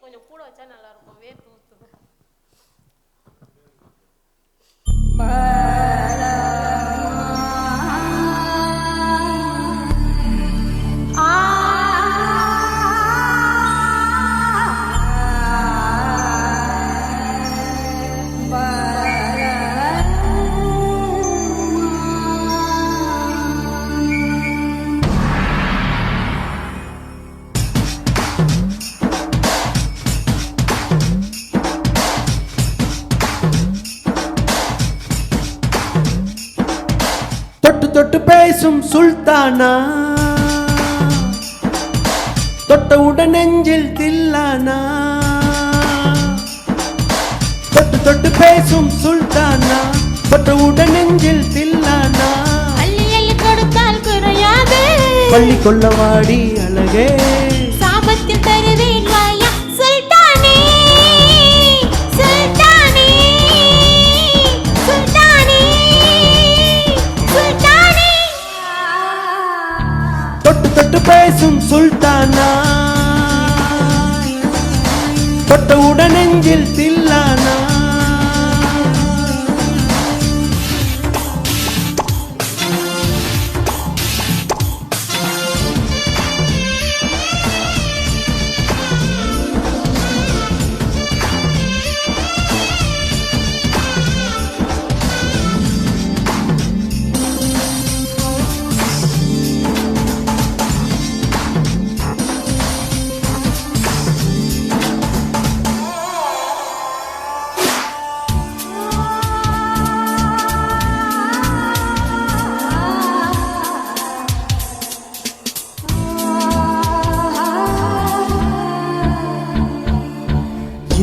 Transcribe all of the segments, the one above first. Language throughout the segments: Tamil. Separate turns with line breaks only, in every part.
கொஞ்சம் கூட வச்சா நல்லா இருக்கும். வேர்த்து ஊத்துது.
தொட்டு தொட்டு பேசும் சுல்தானா, தொட்டவுடன் நெஞ்சில் தில்லானா. தொட்டு தொட்டு பேசும் சுல்தானா, தொட்டவுடன் நெஞ்சில் தில்லானா.
அள்ளி அள்ளி கொடுத்தால் குறையாது,
பள்ளி கொள்ளவாடி அழகே,
சாபத்தில் தருவேன் வாயா சுல்தானே, சுல்தானே, சுல்தானே, சுல்தானே.
தொட்டு தொட்டு பேசும் சுல்தானா, தொட்டவுடன் நெஞ்சில் தில்லானா.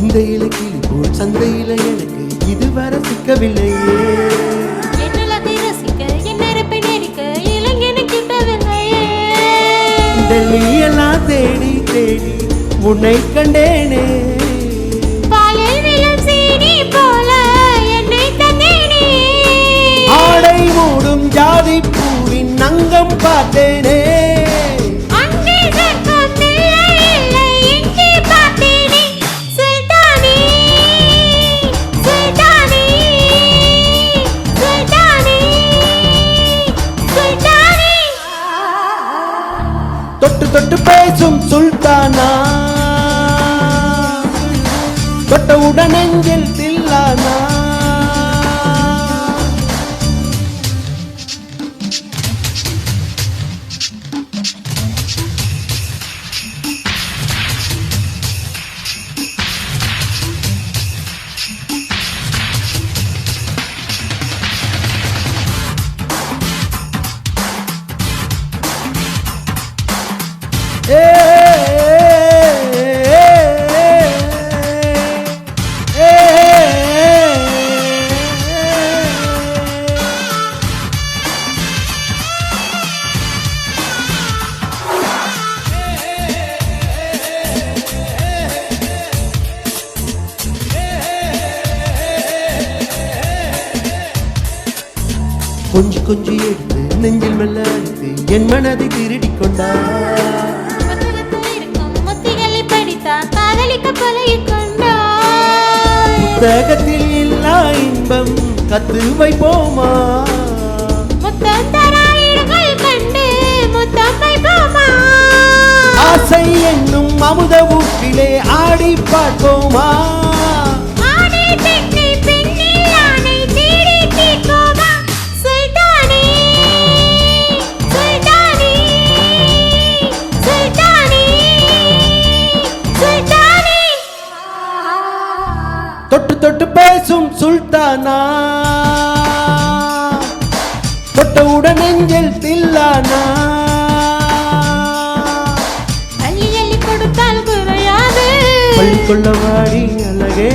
இந்த இலக்கில் போல் சந்தையில எனக்கு இதுவரை சிக்கவில்லையே.
என்னை ரசிக்க என்னரப்பை நெருக்க இளைஞனை கிட்டவில்லையே.
டெல்லியெல்லாம் தேடி தேடி உன்னை கண்டேனே.
பாலில் விழும் சீனி போல என்னை தந்தேனே.
ஆடை மூடும் ஜாதி பூவின் அங்கம் பார்த்தேனே. தொட்டு தொட்டு பேசும் சுல்தானா, தொட்டவுடன் நெஞ்சில் தில்லானா. கொஞ்சி கொஞ்சி எடுத்து நெஞ்சில் மெல்ல அடித்து என் மனதை திருடிக் கொண்டார். புத்தகத்தில் இல்லா இன்பம் கத்து வைப்போமா, ஆசை என்னும் அமுத ஊற்றிலே ஆடி பார்ப்போமா. தொட்டு தொட்டு பேசும் சுல்தானா, தொட்டவுடன் நெஞ்சில் தில்லானா.
அள்ளி அள்ளி கொடுத்தால் குறையாது,
பள்ளி கொள்ளவாடி அழகே.